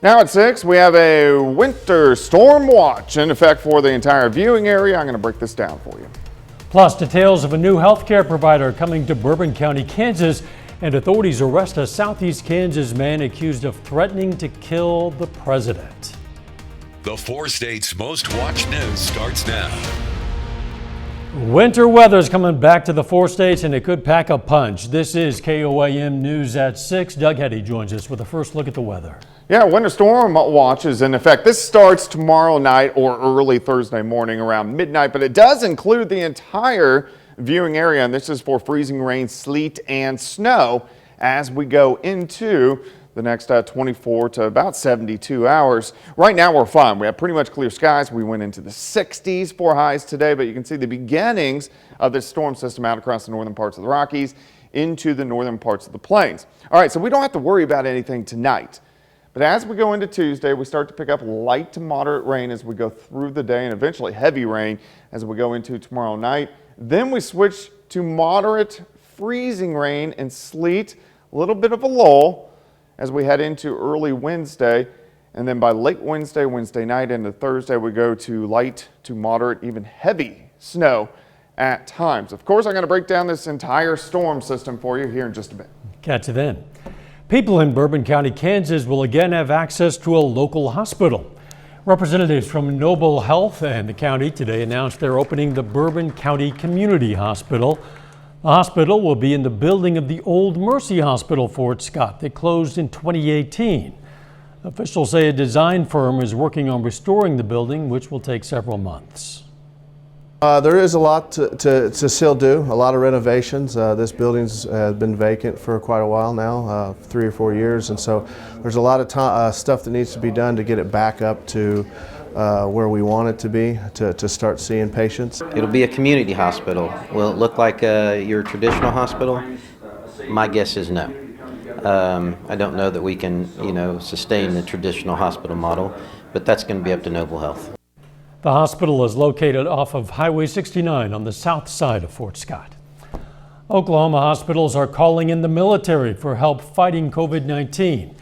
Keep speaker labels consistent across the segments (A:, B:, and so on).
A: Now at 6, we have a winter storm watch in effect for the entire viewing area. I'm going to break this down for you.
B: Plus, details of a new healthcare provider coming to Bourbon County, Kansas, and authorities arrest a Southeast Kansas man accused of threatening to kill the president.
C: The 4 states' most watched news starts now.
B: Winter weather is coming back to the 4 states, and it could pack a punch. This is KOAM News at 6. Doug Heddy joins us with a first look at the weather.
A: Yeah, winter storm watch is in effect. This starts tomorrow night or early Thursday morning around midnight, but it does include the entire viewing area, and this is for freezing rain, sleet, and snow as we go into the next 24 to about 72 hours. Right now we're fine. We have pretty much clear skies. We went into the 60s for highs today, but you can see the beginnings of this storm system out across the northern parts of the Rockies into the northern parts of the plains. All right, so we don't have to worry about anything tonight. But as we go into Tuesday, we start to pick up light to moderate rain as we go through the day and eventually heavy rain as we go into tomorrow night. Then we switch to moderate freezing rain and sleet, a little bit of a lull as we head into early Wednesday. And then by late Wednesday, Wednesday night into Thursday, we go to light to moderate, even heavy snow at times. Of course, I'm going to break down this entire storm system for you here in just a bit.
B: Catch you then. People in Bourbon County, Kansas will again have access to a local hospital. Representatives from Noble Health and the county today announced they're opening the Bourbon County Community Hospital. The hospital will be in the building of the old Mercy Hospital, Fort Scott, that closed in 2018. Officials say a design firm is working on restoring the building, which will take several months.
D: There is a lot to still do, a lot of renovations. This building's been vacant for quite a while now, 3 or 4 years, and so there's a lot of stuff that needs to be done to get it back up to where we want it to be, to start seeing patients.
E: It'll be a community hospital. Will it look like your traditional hospital? My guess is no. I don't know that we can, sustain the traditional hospital model, but that's going to be up to Noble Health.
B: The hospital is located off of Highway 69 on the south side of Fort Scott. Oklahoma hospitals are calling in the military for help fighting COVID-19.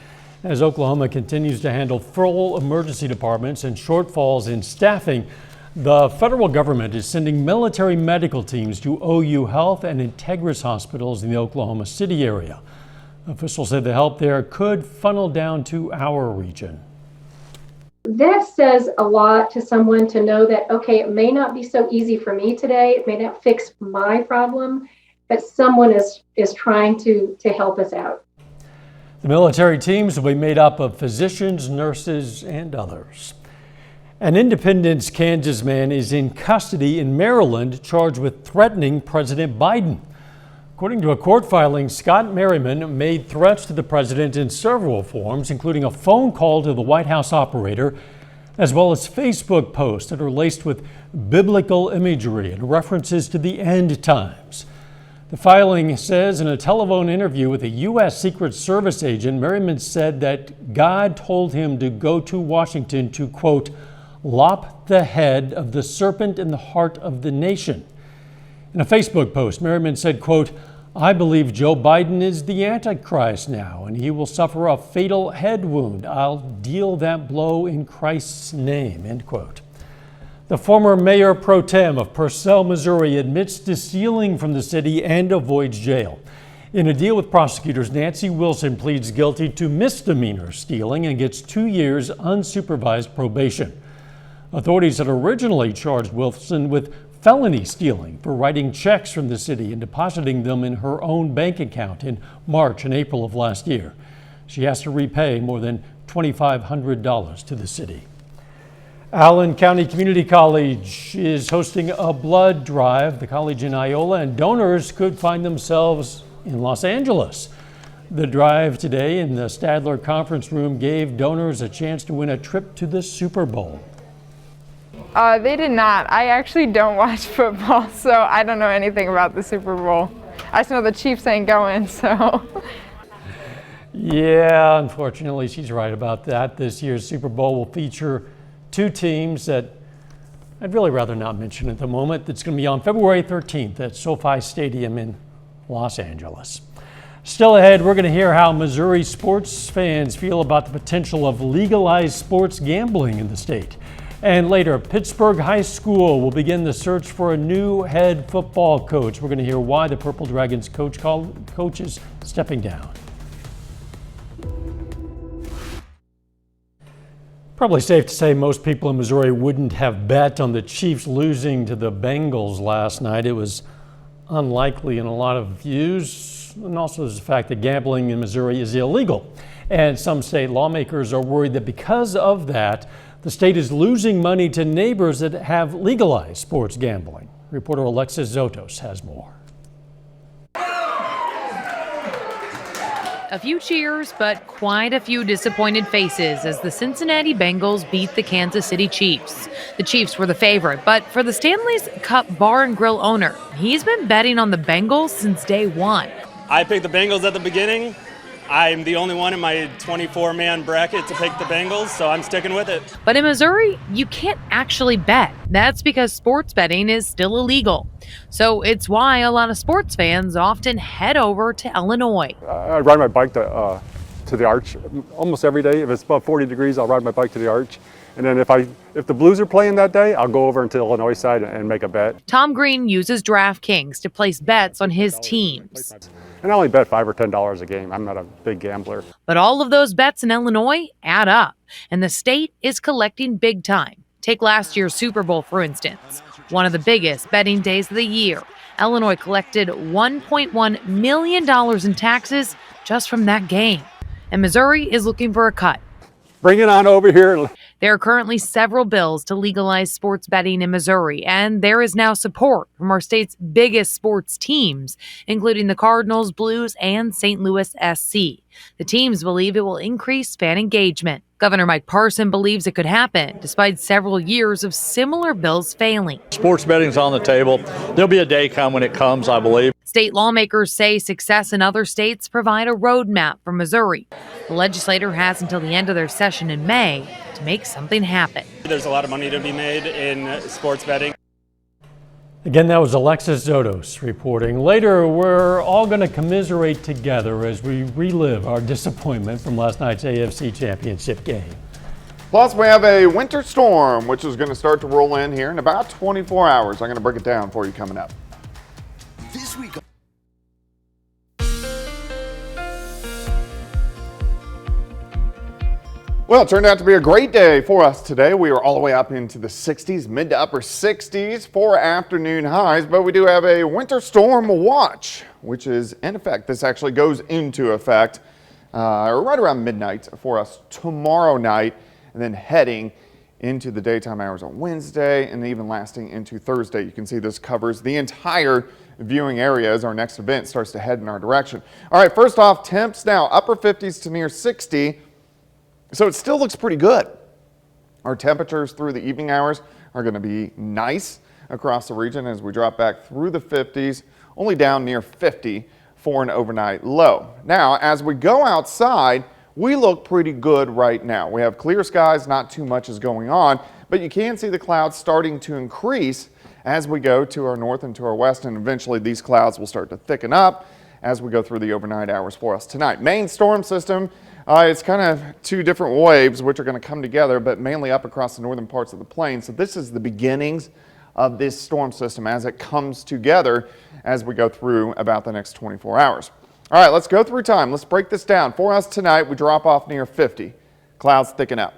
B: As Oklahoma continues to handle full emergency departments and shortfalls in staffing, the federal government is sending military medical teams to OU Health and Integris hospitals in the Oklahoma City area. Officials say the help there could funnel down to our region.
F: That says a lot to someone to know that, okay, it may not be so easy for me today. It may not fix my problem, but someone is trying to help us out.
B: The military teams will be made up of physicians, nurses, and others. An Independence, Kansas man is in custody in Maryland, charged with threatening President Biden. According to a court filing, Scott Merriman made threats to the president in several forms, including a phone call to the White House operator, as well as Facebook posts that are laced with biblical imagery and references to the end times. The filing says in a telephone interview with a U.S. Secret Service agent, Merriman said that God told him to go to Washington to, quote, lop the head of the serpent in the heart of the nation. In a Facebook post, Merriman said, quote, I believe Joe Biden is the Antichrist now, and he will suffer a fatal head wound. I'll deal that blow in Christ's name, end quote. The former mayor pro tem of Purcell, Missouri, admits to stealing from the city and avoids jail. In a deal with prosecutors, Nancy Wilson pleads guilty to misdemeanor stealing and gets 2 years unsupervised probation. Authorities had originally charged Wilson with felony stealing for writing checks from the city and depositing them in her own bank account in March and April of last year. She has to repay more than $2,500 to the city. Allen County Community College is hosting a blood drive. The college in Iola, and donors could find themselves in Los Angeles. The drive today in the Stadler Conference Room gave donors a chance to win a trip to the Super Bowl.
G: They did not. I actually don't watch football, so I don't know anything about the Super Bowl. I just know the Chiefs ain't going, so.
B: Yeah, unfortunately, she's right about that. This year's Super Bowl will feature 2 teams that I'd really rather not mention at the moment. It's going to be on February 13th at SoFi Stadium in Los Angeles. Still ahead, we're going to hear how Missouri sports fans feel about the potential of legalized sports gambling in the state. And later, Pittsburgh High School will begin the search for a new head football coach. We're going to hear why the Purple Dragons coach is stepping down. Probably safe to say most people in Missouri wouldn't have bet on the Chiefs losing to the Bengals last night. It was unlikely in a lot of views. And also there's the fact that gambling in Missouri is illegal. And some state lawmakers are worried that because of that, the state is losing money to neighbors that have legalized sports gambling. Reporter Alexis Zotos has more.
H: A few cheers, but quite a few disappointed faces as the Cincinnati Bengals beat the Kansas City Chiefs. The Chiefs were the favorite, but for the Stanley's Cup Bar and Grill owner, he's been betting on the Bengals since day one.
I: I picked the Bengals at the beginning. I'm the only one in my 24-man bracket to pick the Bengals, so I'm sticking with it.
H: But in Missouri, you can't actually bet. That's because sports betting is still illegal. So it's why a lot of sports fans often head over to Illinois.
J: I ride my bike to the Arch almost every day. If it's above 40 degrees, I'll ride my bike to the Arch. And then if the Blues are playing that day, I'll go over into the Illinois side and make a bet.
H: Tom Green uses DraftKings to place bets on his teams.
J: And I only bet $5 or $10 a game. I'm not a big gambler.
H: But all of those bets in Illinois add up, and the state is collecting big time. Take last year's Super Bowl, for instance. One of the biggest betting days of the year. Illinois collected $1.1 million in taxes just from that game. And Missouri is looking for a cut.
J: Bring it on over here.
H: There are currently several bills to legalize sports betting in Missouri, and there is now support from our state's biggest sports teams, including the Cardinals, Blues, and St. Louis SC. The teams believe it will increase fan engagement. Governor Mike Parson believes it could happen, despite several years of similar bills failing.
K: Sports betting's on the table. There'll be a day come when it comes, I believe.
H: State lawmakers say success in other states provide a roadmap for Missouri. The legislature has until the end of their session in May to make something happen.
I: There's a lot of money to be made in sports betting.
B: Again, that was Alexis Zotos reporting. Later, we're all going to commiserate together as we relive our disappointment from last night's AFC Championship game.
A: Plus, we have a winter storm, which is going to start to roll in here in about 24 hours. I'm going to break it down for you coming up.
C: This week.
A: Well, it turned out to be a great day for us today. We were all the way up into the 60s, mid to upper 60s for afternoon highs, but we do have a winter storm watch, which is in effect. This actually goes into effect right around midnight for us tomorrow night, and then heading into the daytime hours on Wednesday and even lasting into Thursday. You can see this covers the entire viewing area as our next event starts to head in our direction. All right, first off, temps now upper 50s to near 60. So it still looks pretty good. Our temperatures through the evening hours are going to be nice across the region as we drop back through the 50s, only down near 50 for an overnight low. Now, as we go outside, we look pretty good right now. We have clear skies, not too much is going on, but you can see the clouds starting to increase as we go to our north and to our west, and eventually these clouds will start to thicken up as we go through the overnight hours for us tonight. Main storm system. It's kind of two different waves which are going to come together, but mainly up across the northern parts of the plain. So this is the beginnings of this storm system as it comes together as we go through about the next 24 hours. All right, let's go through time. Let's break this down. For us tonight, we drop off near 50. Clouds thicken up.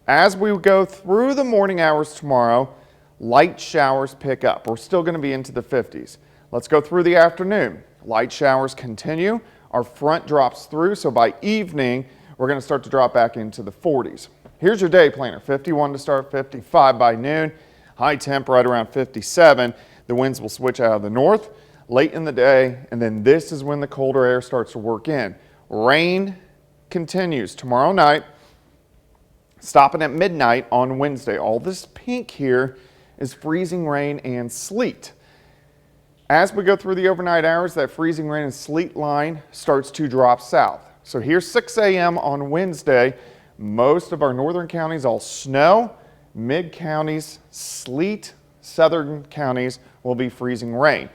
A: As we go through the morning hours tomorrow, light showers pick up. We're still going to be into the 50s. Let's go through the afternoon. Light showers continue. Our front drops through, so by evening, we're going to start to drop back into the 40s. Here's your day planner. 51 to start, 55 by noon. High temp right around 57. The winds will switch out of the north late in the day, and then this is when the colder air starts to work in. Rain continues tomorrow night, stopping at midnight on Wednesday. All this pink here is freezing rain and sleet. As we go through the overnight hours, that freezing rain and sleet line starts to drop south. So here's 6 a.m. on Wednesday. Most of our northern counties all snow, mid counties sleet, southern counties will be freezing rain.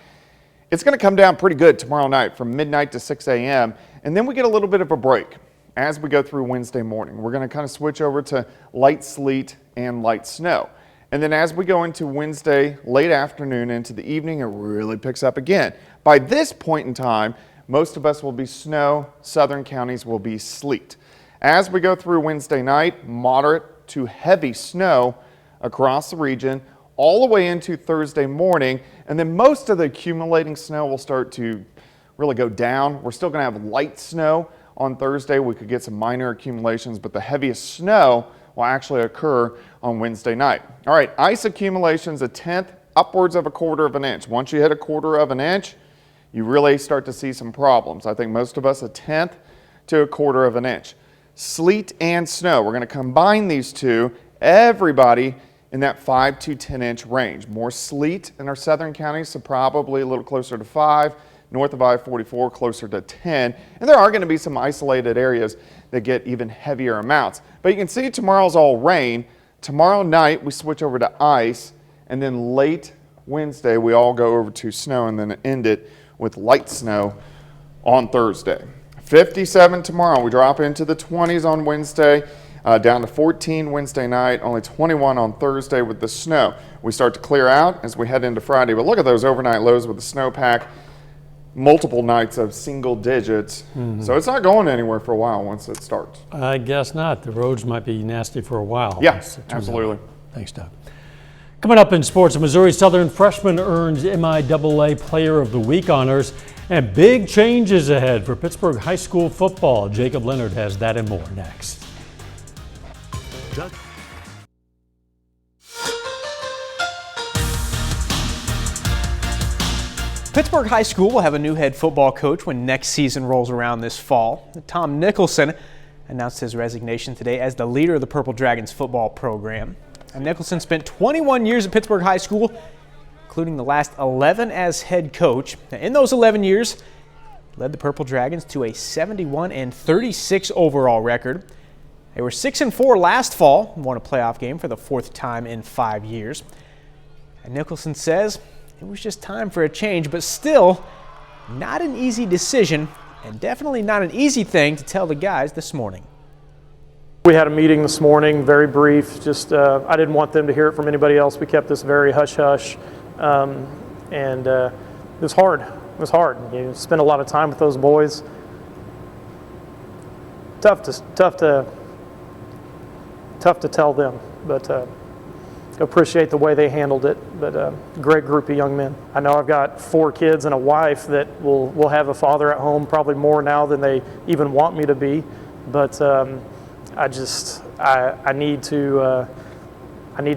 A: It's going to come down pretty good tomorrow night from midnight to 6 a.m. and then we get a little bit of a break as we go through Wednesday morning. We're going to kind of switch over to light sleet and light snow. And then as we go into Wednesday late afternoon into the evening, it really picks up again. By this point in time, most of us will be snow, southern counties will be sleet. As we go through Wednesday night, moderate to heavy snow across the region, all the way into Thursday morning, and then most of the accumulating snow will start to really go down. We're still going to have light snow on Thursday. We could get some minor accumulations, but the heaviest snow will actually occur on Wednesday night. All right, ice accumulations, a tenth, upwards of a quarter of an inch. Once you hit a quarter of an inch, you really start to see some problems. I think most of us a tenth to a quarter of an inch. Sleet and snow, we're going to combine these two. Everybody in that 5 to 10 inch range. More sleet in our southern counties, so probably a little closer to 5. North of I-44, closer to 10. And there are going to be some isolated areas that get even heavier amounts. But you can see tomorrow's all rain. Tomorrow night we switch over to ice, and then late Wednesday we all go over to snow and then end it with light snow on Thursday. 57 tomorrow. We drop into the 20s on Wednesday. Down to 14 Wednesday night, only 21 on Thursday with the snow. We start to clear out as we head into Friday, but look at those overnight lows with the snowpack. Multiple nights of single digits. So it's not going anywhere for a while once it starts.
B: I guess not. The roads might be nasty for a while.
A: Yeah, absolutely.
B: Thanks, Doug. Coming up in sports, a Missouri Southern freshman earns MIAA Player of the Week honors, and big changes ahead for Pittsburgh High School football. Jacob Leonard has that and more next.
L: Pittsburgh High School will have a new head football coach when next season rolls around this fall. Tom Nicholson announced his resignation today as the leader of the Purple Dragons football program. And Nicholson spent 21 years at Pittsburgh High School, including the last 11 as head coach. Now, in those 11 years, he led the Purple Dragons to a 71-36 overall record. They were 6-4 last fall and won a playoff game for the 4th time in 5 years. And Nicholson says it was just time for a change, but still not an easy decision and definitely not an easy thing to tell the guys this morning.
M: We had a meeting this morning, very brief. Just I didn't want them to hear it from anybody else. We kept this very hush-hush, and it was hard. It was hard. You spend a lot of time with those boys. Tough to tell them, but appreciate the way they handled it. But great group of young men. I know I've got 4 kids and a wife that will have a father at home, probably more now than they even want me to be. But I need to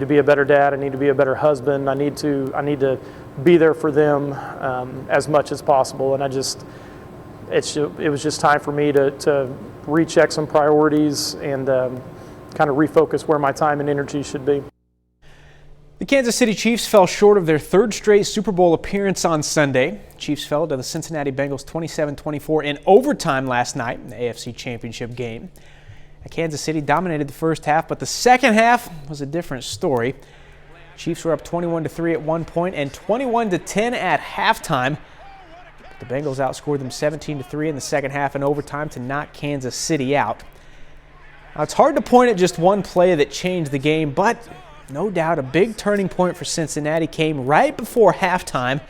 M: be a better dad. I need to be a better husband. I need to be there for them as much as possible. And it was just time for me to recheck some priorities and kind of refocus where my time and energy should be.
L: The Kansas City Chiefs fell short of their 3rd straight Super Bowl appearance on Sunday. Chiefs fell to the Cincinnati Bengals 27-24 in overtime last night in the AFC Championship game. Kansas City dominated the first half, but the second half was a different story. Chiefs were up 21-3 at one point and 21-10 at halftime. The Bengals outscored them 17-3 in the second half in overtime to knock Kansas City out. Now, it's hard to point at just one play that changed the game, but no doubt a big turning point for Cincinnati came right before halftime,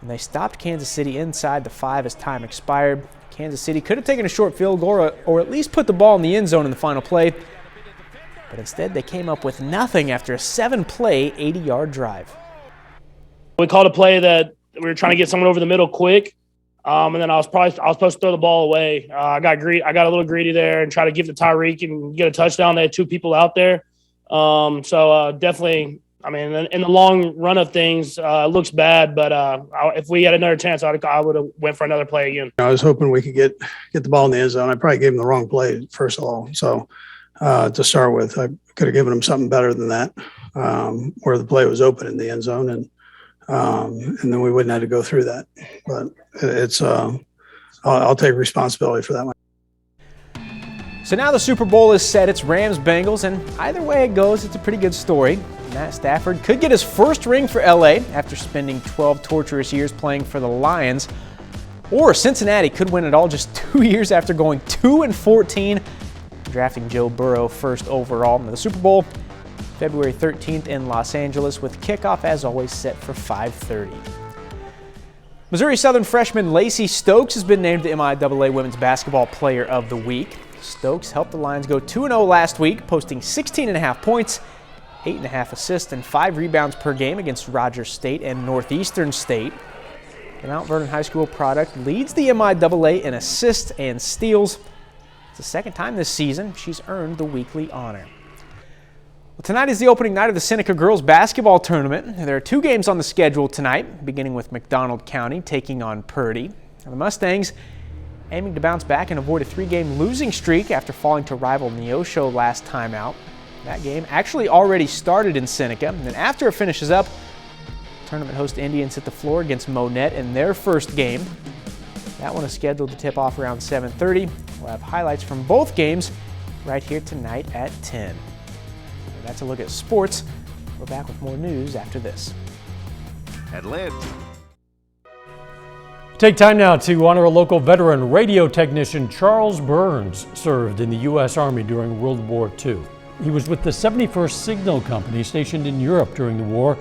L: and they stopped Kansas City inside the 5 as time expired. Kansas City could have taken a short field goal or at least put the ball in the end zone in the final play, but instead they came up with nothing after a 7-play, 80-yard drive.
N: We called a play that we were trying to get someone over the middle quick, and then I was supposed to throw the ball away. I got a little greedy there and try to give to Tyreek and get a touchdown. They had 2 people out there, so definitely. I mean, in the long run of things, it looks bad, but if we had another chance, I would have went for another play again.
O: I was hoping we could get the ball in the end zone. I probably gave him the wrong play, first of all. So to start with, I could have given him something better than that, where the play was open in the end zone, and then we wouldn't have to go through that. But it's I'll take responsibility for that one.
L: So now the Super Bowl is set. It's Rams-Bengals, and either way it goes, it's a pretty good story. Matt Stafford could get his first ring for LA after spending 12 torturous years playing for the Lions. Or Cincinnati could win it all just 2 years after going 2-14, drafting Joe Burrow first overall. The Super Bowl, February 13th in Los Angeles, with kickoff as always set for 5:30. Missouri Southern freshman Lacey Stokes has been named the MIAA Women's Basketball Player of the Week. Stokes helped the Lions go 2-0 last week, posting 16.5 points, 8.5 assists, and 5 rebounds per game against Rogers State and Northeastern State. The Mount Vernon High School product leads the MIAA in assists and steals. It's the second time this season she's earned the weekly honor. Well, tonight is the opening night of the Seneca girls basketball tournament. There are 2 games on the schedule tonight, beginning with McDonald County taking on Purdy. Now, the Mustangs aiming to bounce back and avoid a 3-game losing streak after falling to rival Neosho last time out. That game actually already started in Seneca, and then after it finishes up, tournament host Indians hit the floor against Monette in their first game. That one is scheduled to tip off around 7:30. We'll have highlights from both games right here tonight at 10. That's a look at sports. We're back with more news after this.
B: Take time now to honor a local veteran. Radio technician Charles Burns served in the U.S. Army during World War II. He was with the 71st Signal Company stationed in Europe during the war.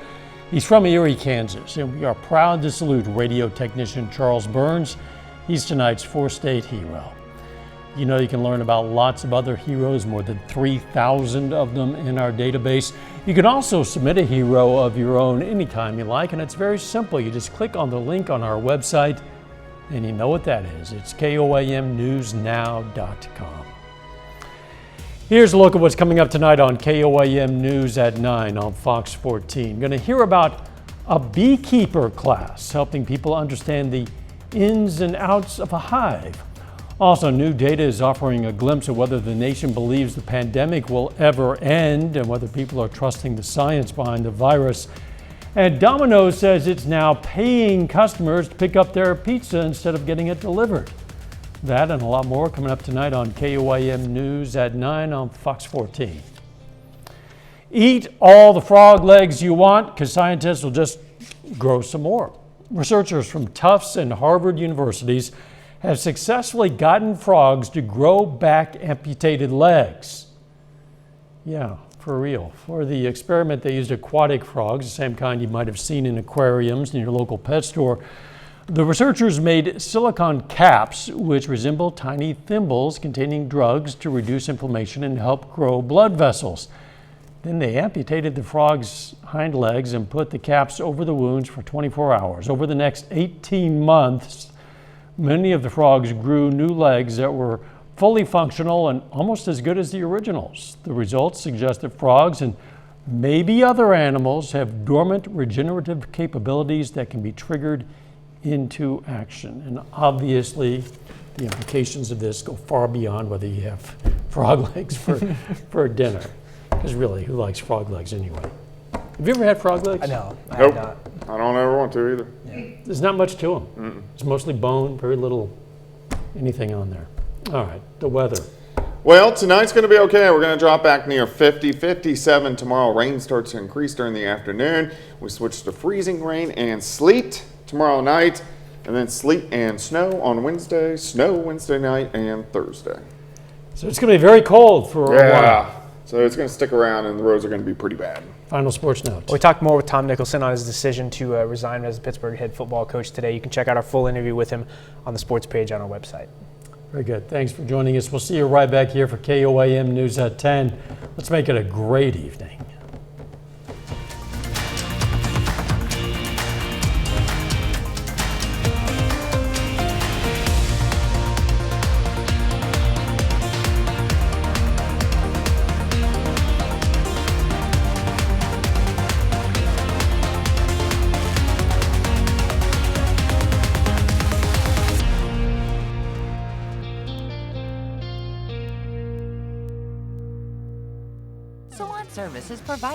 B: He's from Erie, Kansas, and we are proud to salute radio technician Charles Burns. He's tonight's 4-state hero. You know, you can learn about lots of other heroes, more than 3,000 of them in our database. You can also submit a hero of your own anytime you like, and it's very simple. You just click on the link on our website, and you know what that is. It's KOAMnewsnow.com. Here's a look at what's coming up tonight on KOAM News at 9 on Fox 14. Going to hear about a beekeeper class, helping people understand the ins and outs of a hive. Also, new data is offering a glimpse of whether the nation believes the pandemic will ever end and whether people are trusting the science behind the virus. And Domino's says it's now paying customers to pick up their pizza instead of getting it delivered. That and a lot more coming up tonight on KOAM News at 9 on Fox 14. Eat all the frog legs you want, because scientists will just grow some more. Researchers from Tufts and Harvard universities have successfully gotten frogs to grow back amputated legs. Yeah, for real. For the experiment, they used aquatic frogs, the same kind you might have seen in aquariums in your local pet store. The researchers made silicone caps, which resemble tiny thimbles containing drugs to reduce inflammation and help grow blood vessels. Then they amputated the frog's hind legs and put the caps over the wounds for 24 hours. Over the next 18 months, many of the frogs grew new legs that were fully functional and almost as good as the originals. The results suggest that frogs and maybe other animals have dormant regenerative capabilities that can be triggered into action. And obviously, the implications of this go far beyond whether you have frog legs for dinner. Because really, who likes frog legs anyway? Have you ever had frog legs?
L: No, I
A: Nope.
L: have not.
A: I don't ever want to either.
B: There's not much to them. It's mostly bone, very little anything on there. All right, the weather.
A: Well, tonight's going to be okay. We're going to drop back near 50, 57 tomorrow. Rain starts to increase during the afternoon. We switch to freezing rain and sleet tomorrow night, and then sleet and snow on Wednesday, snow Wednesday night and Thursday.
B: So it's going to be very cold for a while.
A: So it's going to stick around, and the roads are going to be pretty bad.
B: Final sports notes.
L: We talked more with Tom Nicholson on his decision to resign as the Pittsburgh head football coach today. You can check out our full interview with him on the sports page on our website.
B: Very good. Thanks for joining us. We'll see you right back here for KOAM News at 10. Let's make it a great evening.
P: Salon service is provided